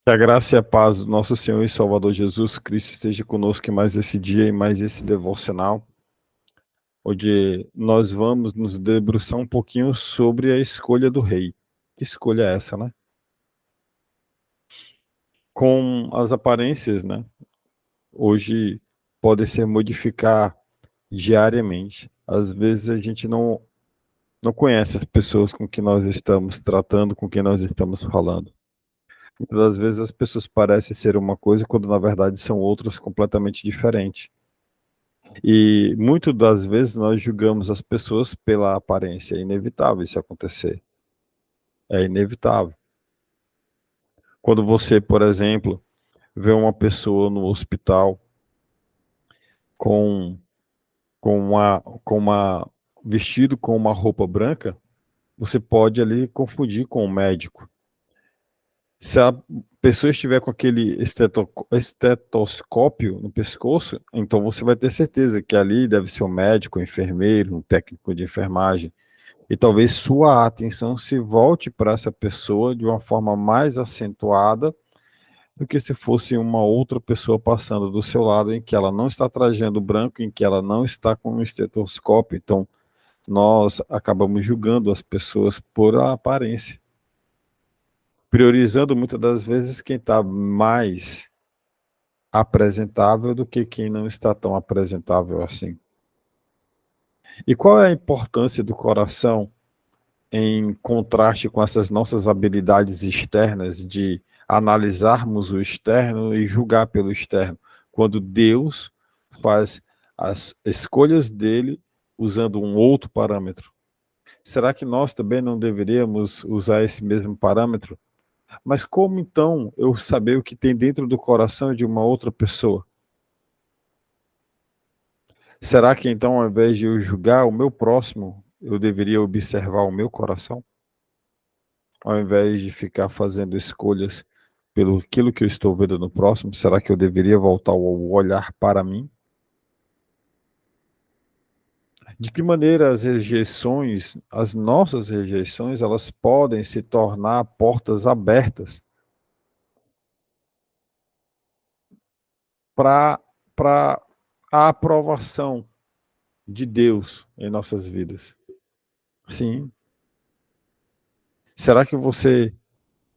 Que a graça e a paz do nosso Senhor e Salvador Jesus Cristo esteja conosco em mais esse dia e mais esse devocional, onde nós vamos nos debruçar um pouquinho sobre a escolha do rei. Que escolha é essa, né? Com as aparências, né? Hoje podem se modificar diariamente. Às vezes a gente não conhece as pessoas com que nós estamos tratando, com quem nós estamos falando. Muitas das vezes as pessoas parecem ser uma coisa quando na verdade são outras completamente diferentes. E muitas das vezes nós julgamos as pessoas pela aparência. É inevitável isso acontecer. É inevitável. Quando você, por exemplo, vê uma pessoa no hospital com, com uma vestido com uma roupa branca, você pode ali confundir com o médico. Se a pessoa estiver com aquele estetoscópio no pescoço, então você vai ter certeza que ali deve ser um médico, um enfermeiro, um técnico de enfermagem. E talvez sua atenção se volte para essa pessoa de uma forma mais acentuada do que se fosse uma outra pessoa passando do seu lado, em que ela não está trajando branco, em que ela não está com um estetoscópio. Então, nós acabamos julgando as pessoas por a aparência, priorizando muitas das vezes quem está mais apresentável do que quem não está tão apresentável assim. E qual é a importância do coração em contraste com essas nossas habilidades externas de analisarmos o externo e julgar pelo externo, quando Deus faz as escolhas dele usando um outro parâmetro? Será que nós também não deveríamos usar esse mesmo parâmetro? Mas como então eu saber o que tem dentro do coração de uma outra pessoa? Será que então, ao invés de eu julgar o meu próximo, eu deveria observar o meu coração? Ao invés de ficar fazendo escolhas pelo aquilo que eu estou vendo no próximo, será que eu deveria voltar o olhar para mim? De que maneira as rejeições, as nossas rejeições, elas podem se tornar portas abertas para a aprovação de Deus em nossas vidas? Sim. Será que você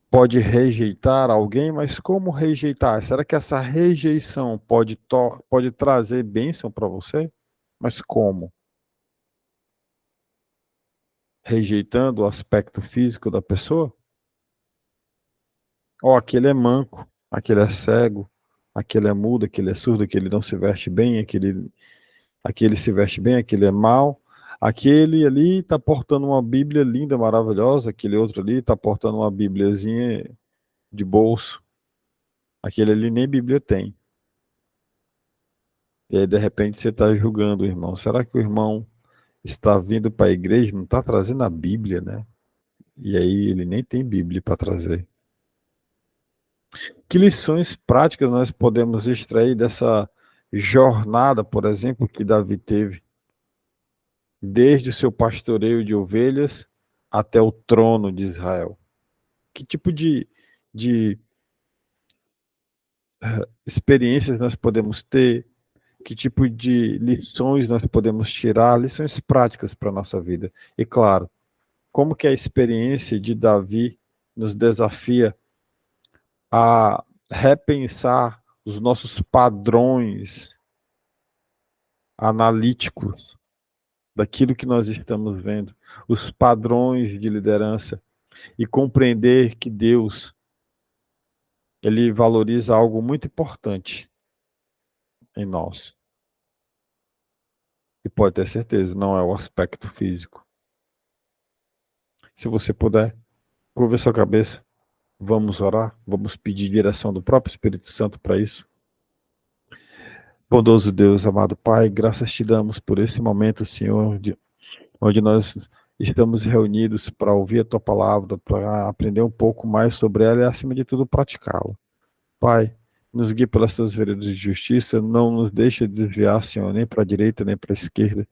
pode rejeitar alguém, mas como rejeitar? Será que essa rejeição pode trazer bênção para você? Mas como? Rejeitando o aspecto físico da pessoa? Ó, aquele é manco, aquele é cego, aquele é mudo, aquele é surdo, aquele não se veste bem, aquele se veste bem, aquele é mau. Aquele ali está portando uma Bíblia linda, maravilhosa, aquele outro ali está portando uma Bíbliazinha de bolso. Aquele ali nem Bíblia tem. E aí, de repente, você está julgando o irmão. Será que o irmão está vindo para a igreja, não está trazendo a Bíblia, né? E aí ele nem tem Bíblia para trazer. Que lições práticas nós podemos extrair dessa jornada, por exemplo, que Davi teve, desde o seu pastoreio de ovelhas até o trono de Israel? Que tipo de experiências nós podemos ter? Que tipo de lições nós podemos tirar? Lições práticas para a nossa vida. E claro, como que a experiência de Davi nos desafia a repensar os nossos padrões analíticos daquilo que nós estamos vendo, os padrões de liderança, e compreender que Deus, ele valoriza algo muito importante em nós. E pode ter certeza, não é o aspecto físico. Se você puder, curva sua cabeça, vamos orar, vamos pedir direção do próprio Espírito Santo para isso. Bondoso Deus, amado Pai, graças te damos por esse momento, Senhor, onde nós estamos reunidos para ouvir a tua palavra, para aprender um pouco mais sobre ela e, acima de tudo, praticá-la. Pai, nos guie pelas tuas veredas de justiça, não nos deixe desviar, Senhor, nem para a direita, nem para a esquerda,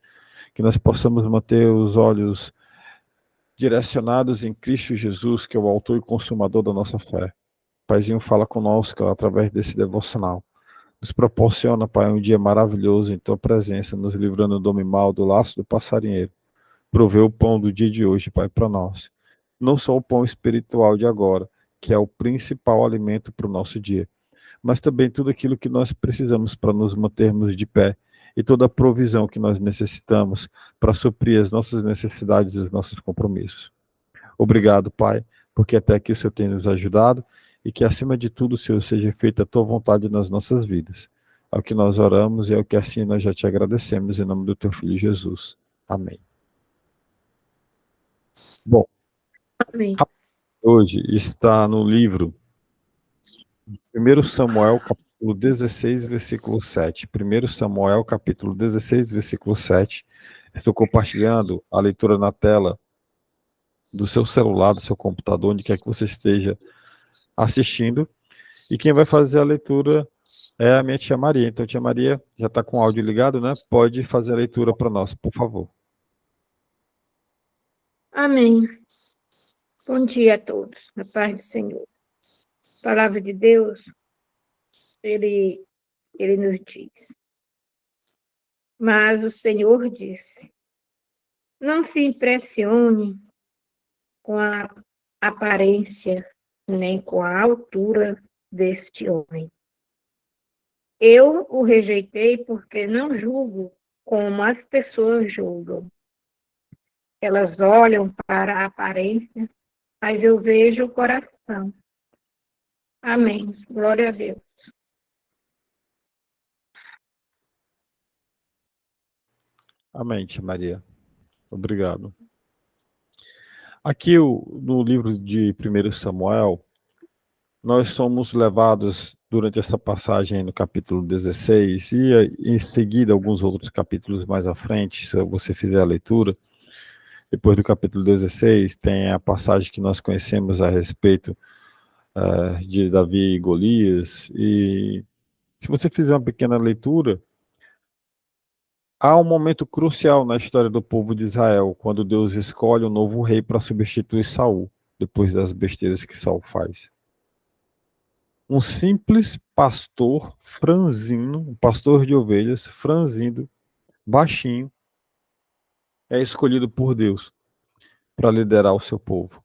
que nós possamos manter os olhos direcionados em Cristo Jesus, que é o autor e consumador da nossa fé. Paizinho, fala conosco através desse devocional. Nos proporciona, Pai, um dia maravilhoso em Tua presença, nos livrando do mal, do laço do passarinheiro. Provê o pão do dia de hoje, Pai, para nós. Não só o pão espiritual de agora, que é o principal alimento para o nosso dia, mas também tudo aquilo que nós precisamos para nos mantermos de pé e toda a provisão que nós necessitamos para suprir as nossas necessidades e os nossos compromissos. Obrigado, Pai, porque até aqui o Senhor tem nos ajudado e que, acima de tudo, Senhor, seja feita a Tua vontade nas nossas vidas. É o que nós oramos e é o que assim nós já te agradecemos em nome do Teu Filho Jesus. Amém. Bom, Amém. Hoje está no livro 1 Samuel, capítulo 16, versículo 7. 1 Samuel, capítulo 16, versículo 7. Estou compartilhando a leitura na tela do seu celular, do seu computador, onde quer que você esteja assistindo. E quem vai fazer a leitura é a minha tia Maria. Então, tia Maria, já está com o áudio ligado, né? Pode fazer a leitura para nós, por favor. Amém. Bom dia a todos, na paz do Senhor. A palavra de Deus, ele nos diz. Mas o Senhor disse: não se impressione com a aparência, nem com a altura deste homem. Eu o rejeitei porque não julgo como as pessoas julgam. Elas olham para a aparência, mas eu vejo o coração. Amém. Glória a Deus. Amém, tia Maria. Obrigado. Aqui no livro de 1 Samuel, nós somos levados durante essa passagem no capítulo 16 e em seguida alguns outros capítulos mais à frente, se você fizer a leitura, depois do capítulo 16 tem a passagem que nós conhecemos a respeito de Davi e Golias, e se você fizer uma pequena leitura, há um momento crucial na história do povo de Israel, quando Deus escolhe um novo rei para substituir Saul, depois das besteiras que Saul faz. Um simples pastor franzino, um pastor de ovelhas, franzino, baixinho, é escolhido por Deus para liderar o seu povo.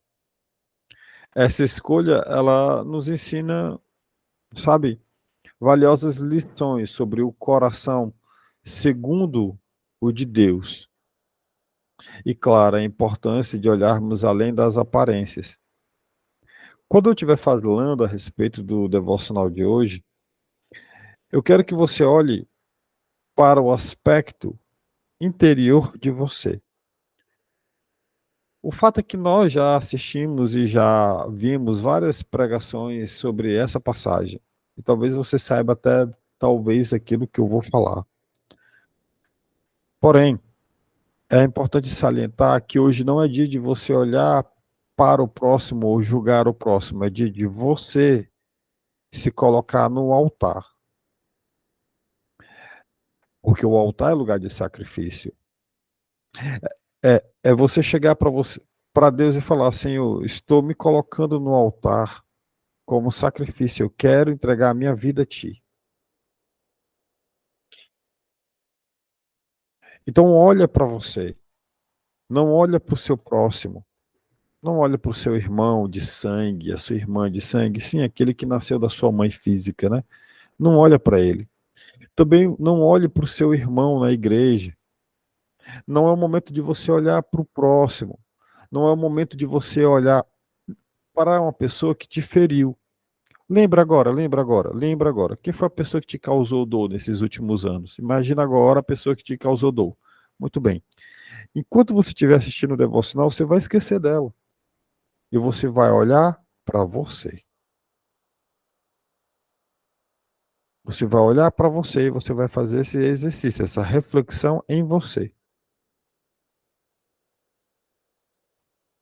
Essa escolha, ela nos ensina, sabe, valiosas lições sobre o coração segundo o de Deus. E, claro, a importância de olharmos além das aparências. Quando eu estiver falando a respeito do devocional de hoje, eu quero que você olhe para o aspecto interior de você. O fato é que nós já assistimos e já vimos várias pregações sobre essa passagem. E talvez você saiba até, talvez, aquilo que eu vou falar. Porém, é importante salientar que hoje não é dia de você olhar para o próximo ou julgar o próximo. É dia de você se colocar no altar. Porque o altar é lugar de sacrifício. É você chegar para Deus e falar: Senhor, estou me colocando no altar como sacrifício. Eu quero entregar a minha vida a Ti. Então olha para você. Não olha para o seu próximo. Não olha para o seu irmão de sangue, a sua irmã de sangue. Sim, aquele que nasceu da sua mãe física, né? Não olha para ele. Também não olhe para o seu irmão na igreja. Não é o momento de você olhar para o próximo. Não é o momento de você olhar para uma pessoa que te feriu. Lembra agora, lembra agora, lembra agora. Quem foi a pessoa que te causou dor nesses últimos anos? Imagina agora a pessoa que te causou dor. Muito bem. Enquanto você estiver assistindo o devocional, você vai esquecer dela. E você vai olhar para você. Você vai olhar para você e você vai fazer esse exercício, essa reflexão em você.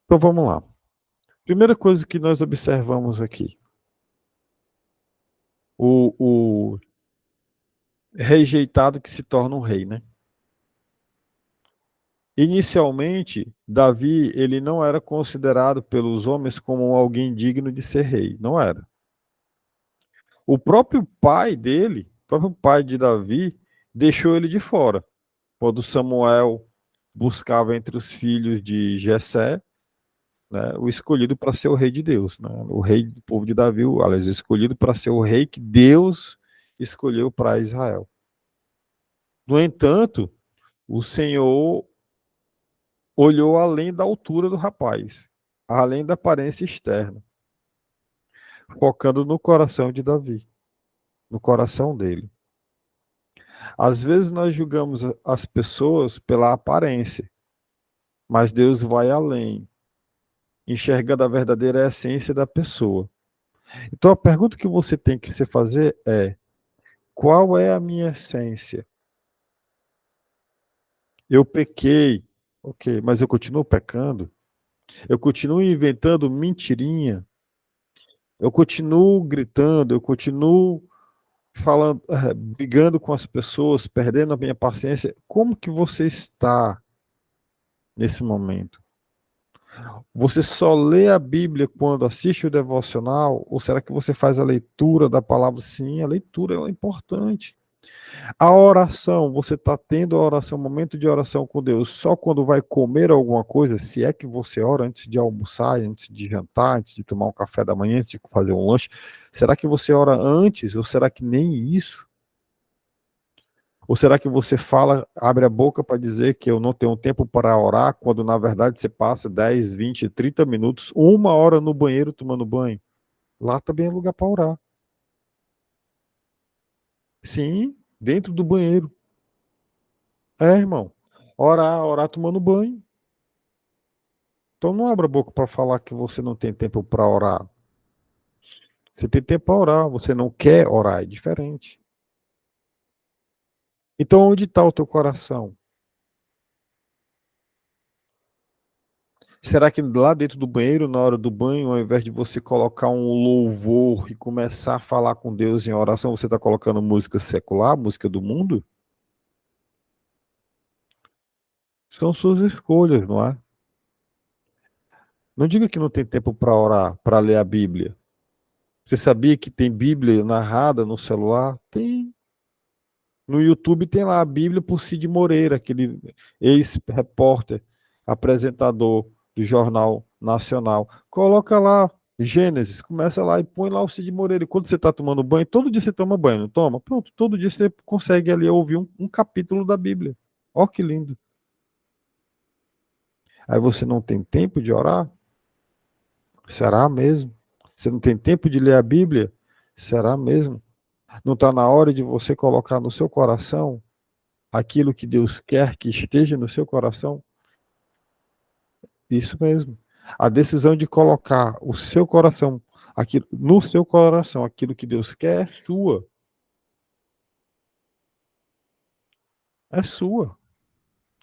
Então vamos lá. Primeira coisa que nós observamos aqui. O rejeitado que se torna um rei, né? Inicialmente, Davi, ele não era considerado pelos homens como alguém digno de ser rei. Não era. O próprio pai dele, o próprio pai de Davi, deixou ele de fora. Quando Samuel buscava entre os filhos de Jessé, né, o escolhido para ser o rei de Deus, né, o rei do povo de Davi, aliás, escolhido para ser o rei que Deus escolheu para Israel. No entanto, o Senhor olhou além da altura do rapaz, além da aparência externa, focando no coração de Davi, no coração dele. Às vezes nós julgamos as pessoas pela aparência, mas Deus vai além, enxergando a verdadeira essência da pessoa. Então a pergunta que você tem que se fazer é: qual é a minha essência? Eu pequei, ok, mas eu continuo pecando? Eu continuo inventando mentirinha? Eu continuo gritando? Eu continuo falando, brigando com as pessoas, perdendo a minha paciência? Como que você está nesse momento? Você só lê a Bíblia quando assiste o devocional? Ou será que você faz a leitura da palavra? Sim, a leitura é importante. A oração, você está tendo a oração, momento de oração com Deus, só quando vai comer alguma coisa? Se é que você ora antes de almoçar, antes de jantar, antes de tomar um café da manhã, antes de fazer um lanche, será que você ora antes? Ou será que nem isso? Ou será que você fala, abre a boca para dizer que eu não tenho tempo para orar, quando na verdade você passa 10, 20, 30 minutos, 1 hora no banheiro tomando banho? Lá também é lugar para orar. Sim, dentro do banheiro. É, irmão. Orar tomando banho. Então não abra a boca para falar que você não tem tempo para orar. Você tem tempo para orar, você não quer orar, é diferente. Então onde está o teu coração? Será que lá dentro do banheiro, na hora do banho, ao invés de você colocar um louvor e começar a falar com Deus em oração, você está colocando música secular, música do mundo? São suas escolhas, não é? Não diga que não tem tempo para orar, para ler a Bíblia. Você sabia que tem Bíblia narrada no celular? Tem. No YouTube tem lá a Bíblia por Cid Moreira, aquele ex-repórter, apresentador do Jornal Nacional. Coloca lá Gênesis, começa lá e põe lá o Cid Moreira. E quando você está tomando banho, todo dia você toma banho, não toma? Pronto, todo dia você consegue ali ouvir um capítulo da Bíblia. Ó que lindo. Aí você não tem tempo de orar? Será mesmo? Você não tem tempo de ler a Bíblia? Será mesmo? Não está na hora de você colocar no seu coração aquilo que Deus quer que esteja no seu coração? Isso mesmo. A decisão de colocar o seu coração, aquilo, no seu coração, aquilo que Deus quer é sua. É sua.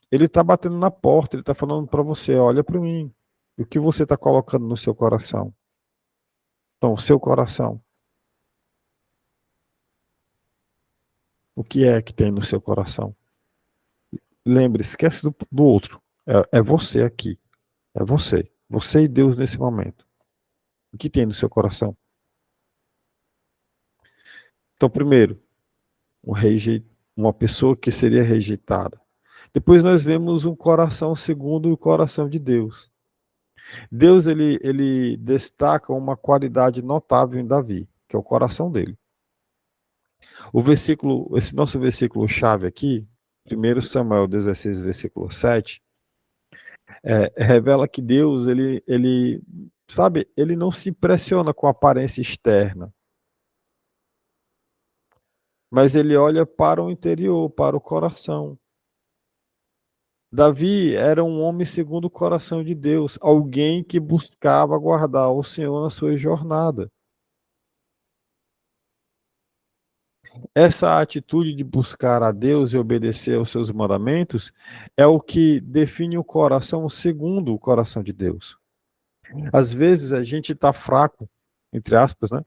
Ele está batendo na porta, ele está falando para você: olha para mim. O que você está colocando no seu coração? Então, o seu coração, o que é que tem no seu coração? Lembre, esquece do outro. É você aqui. É você. Você e Deus nesse momento. O que tem no seu coração? Então, primeiro, uma pessoa que seria rejeitada. Depois nós vemos um coração segundo o coração de Deus. Deus ele destaca uma qualidade notável em Davi, que é o coração dele. O versículo, esse nosso versículo chave aqui, 1 Samuel 16, versículo 7, revela que Deus sabe, ele não se impressiona com a aparência externa, mas ele olha para o interior, para o coração. Davi era um homem segundo o coração de Deus, alguém que buscava guardar o Senhor na sua jornada. Essa atitude de buscar a Deus e obedecer aos seus mandamentos é o que define o coração segundo o coração de Deus. Às vezes a gente está fraco, entre aspas, né?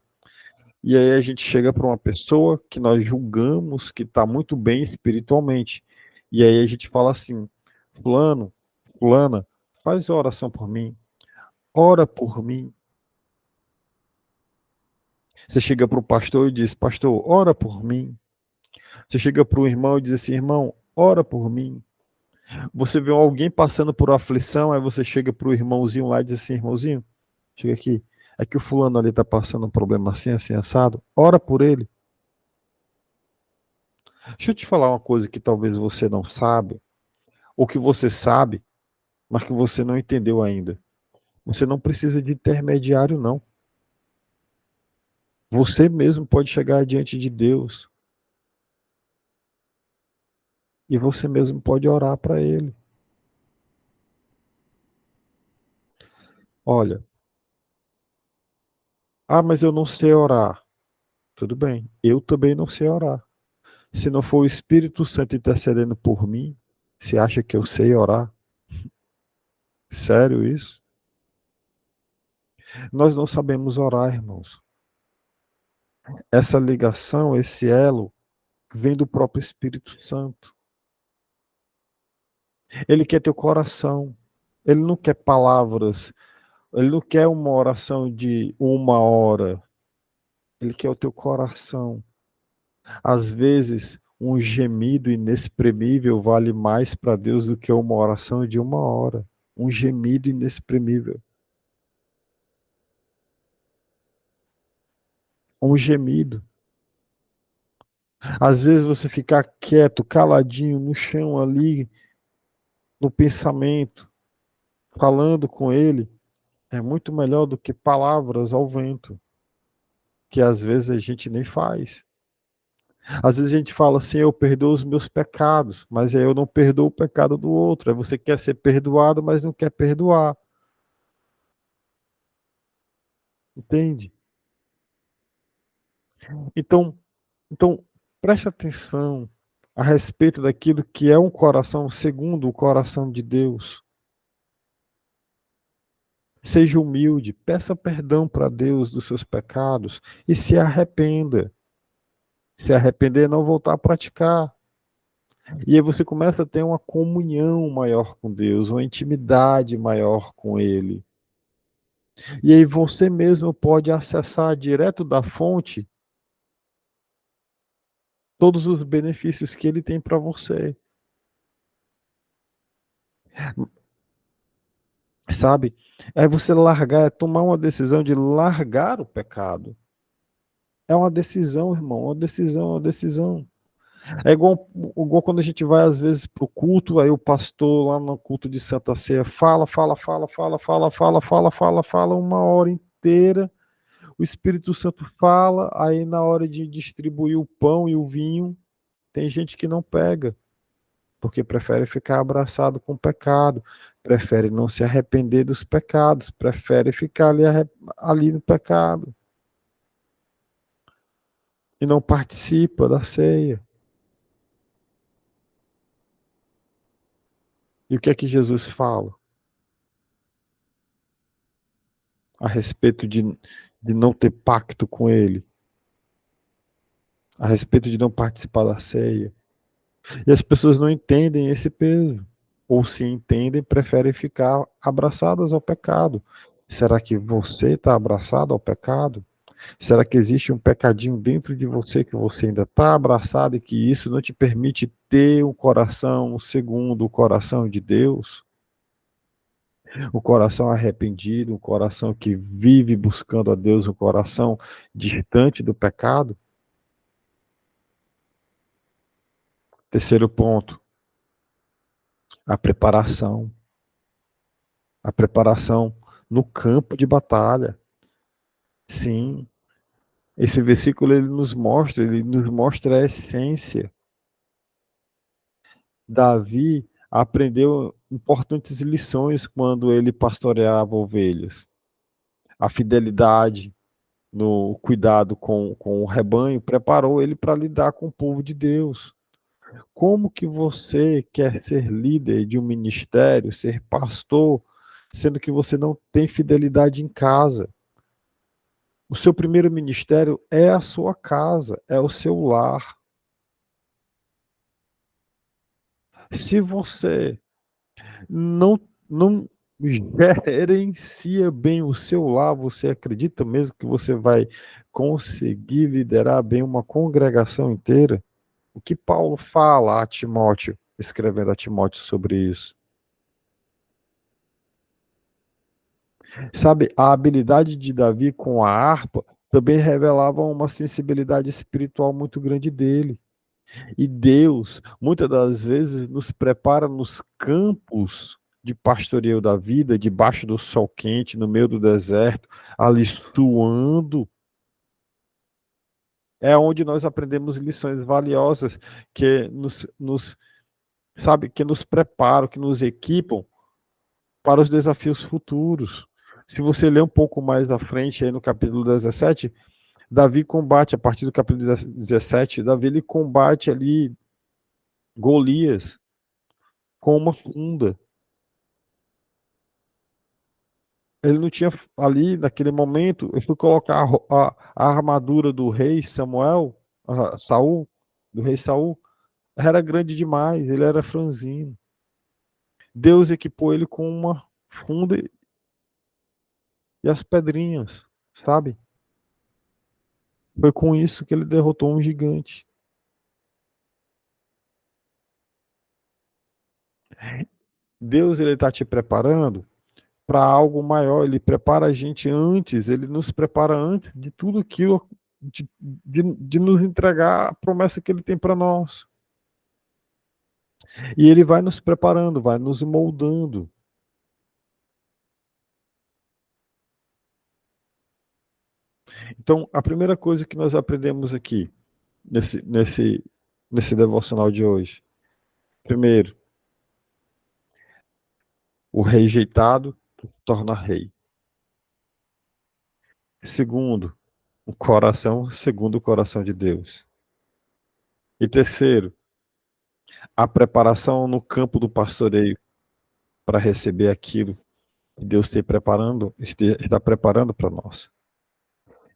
E aí a gente chega para uma pessoa que nós julgamos que está muito bem espiritualmente. E aí a gente fala assim: fulano, fulana, faz oração por mim, ora por mim. Você chega para o pastor e diz, pastor, ora por mim. Você chega para o irmão e diz assim, irmão, ora por mim. Você vê alguém passando por aflição, aí você chega para o irmãozinho lá e diz assim, irmãozinho, chega aqui, é que o fulano ali está passando um problema assim, assim, assado, ora por ele. Deixa eu te falar uma coisa que talvez você não sabe, ou que você sabe, mas que você não entendeu ainda. Você não precisa de intermediário, não. Você mesmo pode chegar diante de Deus e você mesmo pode orar para Ele. Olha, mas eu não sei orar. Tudo bem, eu também não sei orar. Se não for o Espírito Santo intercedendo por mim, você acha que eu sei orar? Sério isso? Nós não sabemos orar, irmãos. Essa ligação, esse elo, vem do próprio Espírito Santo. Ele quer teu coração. Ele não quer palavras. Ele não quer uma oração de 1 hora. Ele quer o teu coração. Às vezes, um gemido inexprimível vale mais para Deus do que uma oração de 1 hora. Um gemido inexprimível. Um gemido. Às vezes você ficar quieto, caladinho no chão ali, no pensamento, falando com ele, é muito melhor do que palavras ao vento, que às vezes a gente nem faz. Às vezes a gente fala assim, eu perdoo os meus pecados, mas aí eu não perdoo o pecado do outro. Aí você quer ser perdoado, mas não quer perdoar. Entende? Então, então preste atenção a respeito daquilo que é um coração segundo o coração de Deus. Seja humilde, peça perdão para Deus dos seus pecados e se arrependa. Se arrepender, não voltar a praticar. E aí você começa a ter uma comunhão maior com Deus, uma intimidade maior com Ele. E aí você mesmo pode acessar direto da fonte todos os benefícios que Ele tem para você. Sabe? É você largar, é tomar uma decisão de largar o pecado. É uma decisão, irmão, uma decisão, uma decisão. É igual quando a gente vai, às vezes, para o culto, aí o pastor lá no culto de Santa Ceia fala 1 hora inteira, o Espírito Santo fala, aí na hora de distribuir o pão e o vinho, tem gente que não pega, porque prefere ficar abraçado com o pecado, prefere não se arrepender dos pecados, prefere ficar ali no pecado e não participa da ceia. E o que é que Jesus fala a respeito de não ter pacto com ele, a respeito de não participar da ceia? E as pessoas não entendem esse peso, ou se entendem, preferem ficar abraçadas ao pecado. Será que você está abraçado ao pecado? Será que existe um pecadinho dentro de você que você ainda está abraçado e que isso não te permite ter um coração segundo o coração de Deus? Um coração arrependido, um coração que vive buscando a Deus, um coração distante do pecado? Terceiro ponto, a preparação. A preparação no campo de batalha. Sim, esse versículo ele nos mostra a essência. Davi aprendeu importantes lições quando ele pastoreava ovelhas. A fidelidade no cuidado com o rebanho preparou ele para lidar com o povo de Deus. Como que você quer ser líder de um ministério, ser pastor, sendo que você não tem fidelidade em casa? O seu primeiro ministério é a sua casa, é o seu lar. Se você não, não, gerencia bem o seu lar, você acredita mesmo que você vai conseguir liderar bem uma congregação inteira? O que Paulo fala a Timóteo, escrevendo a Timóteo sobre isso? Sabe, a habilidade de Davi com a harpa também revelava uma sensibilidade espiritual muito grande dele. E Deus, muitas das vezes, nos prepara nos campos de pastoreio da vida, debaixo do sol quente, no meio do deserto, ali suando. É onde nós aprendemos lições valiosas que sabe, que nos preparam, que nos equipam para os desafios futuros. Se você ler um pouco mais à frente, aí no capítulo 17, Davi combate, a partir do capítulo 17, Davi ele combate ali Golias com uma funda. Ele não tinha ali, naquele momento, eu fui colocar a armadura do rei Samuel, Saul, do rei Saul, era grande demais, ele era franzino. Deus equipou ele com uma funda e as pedrinhas, sabe? Foi com isso que ele derrotou um gigante. Deus ele está te preparando para algo maior, ele prepara a gente antes, ele nos prepara antes de tudo aquilo, de nos entregar a promessa que ele tem para nós. E ele vai nos preparando, vai nos moldando. Então, a primeira coisa que nós aprendemos aqui, nesse devocional de hoje, primeiro, o rejeitado torna rei. Segundo, o coração segundo o coração de Deus. E terceiro, a preparação no campo do pastoreio para receber aquilo que Deus está preparando para nós.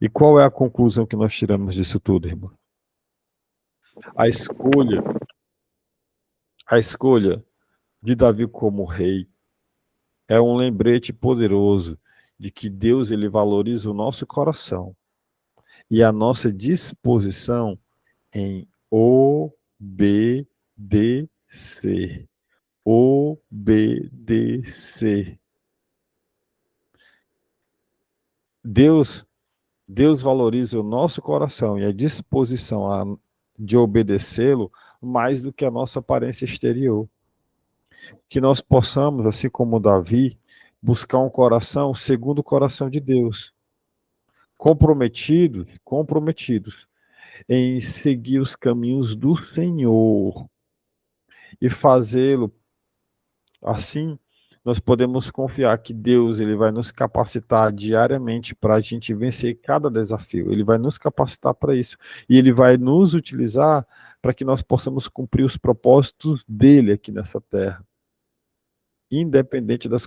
E qual é a conclusão que nós tiramos disso tudo, irmão? A escolha, a escolha de Davi como rei é um lembrete poderoso de que Deus ele valoriza o nosso coração e a nossa disposição em obedecer. Obedecer. Deus, Deus valoriza o nosso coração e a disposição de obedecê-lo mais do que a nossa aparência exterior. Que nós possamos, assim como Davi, buscar um coração segundo o coração de Deus, comprometidos em seguir os caminhos do Senhor e fazê-lo assim. Nós podemos confiar que Deus ele vai nos capacitar diariamente para a gente vencer cada desafio. Ele vai nos capacitar para isso. E Ele vai nos utilizar para que nós possamos cumprir os propósitos dele aqui nessa terra. Independente das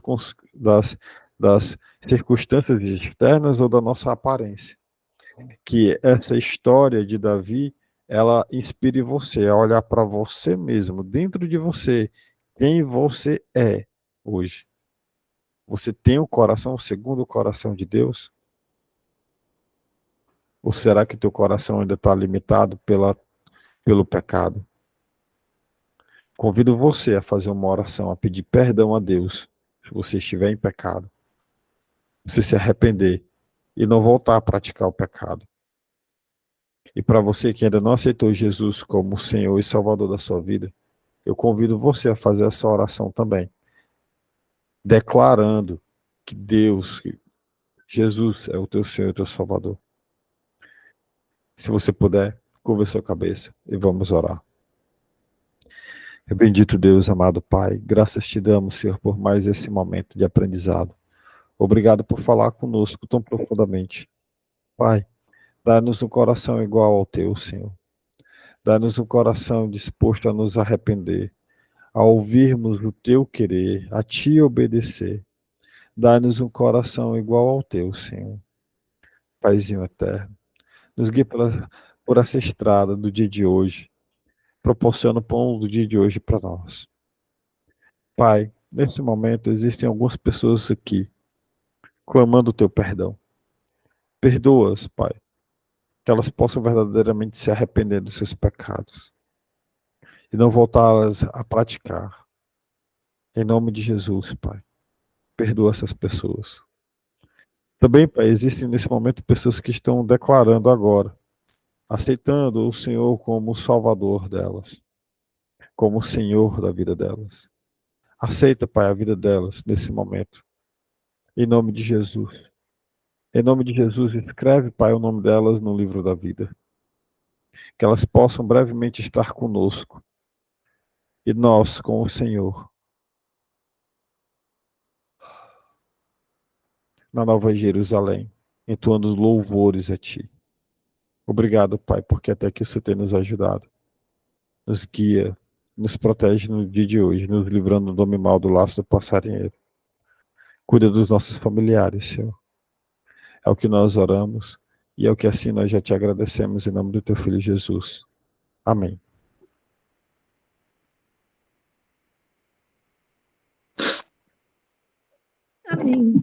circunstâncias externas ou da nossa aparência. Que essa história de Davi, ela inspire você a olhar para você mesmo, dentro de você, quem você é hoje. Você tem o coração segundo o coração de Deus? Ou será que teu coração ainda está limitado pelo pecado? Convido você a fazer uma oração, a pedir perdão a Deus, se você estiver em pecado. Você se arrepender e não voltar a praticar o pecado. E para você que ainda não aceitou Jesus como Senhor e Salvador da sua vida, eu convido você a fazer essa oração também, declarando que Jesus é o teu Senhor e o teu Salvador. Se você puder, curva a sua cabeça e vamos orar. Bendito Deus, amado Pai, graças te damos, Senhor, por mais esse momento de aprendizado. Obrigado por falar conosco tão profundamente. Pai, dá-nos um coração igual ao teu, Senhor. Dá-nos um coração disposto a nos arrepender, a ouvirmos o teu querer, a te obedecer. Dá-nos um coração igual ao teu, Senhor. Paizinho eterno, nos guie por essa estrada do dia de hoje. Proporciona o pão do dia de hoje para nós. Pai, Nesse momento, existem algumas pessoas aqui clamando o teu perdão. Perdoa-as, Pai, que elas possam verdadeiramente se arrepender dos seus pecados e não voltá-las a praticar. Em nome de Jesus, Pai, perdoa essas pessoas. Também, Pai, existem nesse momento pessoas que estão declarando agora, aceitando o Senhor como o Salvador delas, como o Senhor da vida delas. Aceita, Pai, a vida delas nesse momento. Em nome de Jesus. Em nome de Jesus, escreve, Pai, o nome delas no livro da vida. Que elas possam brevemente estar conosco. E nós com o Senhor. Na Nova Jerusalém, entoando louvores a Ti. Obrigado, Pai, porque até aqui isso tem nos ajudado. Nos guia, nos protege no dia de hoje, nos livrando do homem mal do laço do passarinheiro. Cuida dos nossos familiares, Senhor. É o que nós oramos e é o que assim nós já te agradecemos em nome do Teu Filho Jesus. Amém. Amém.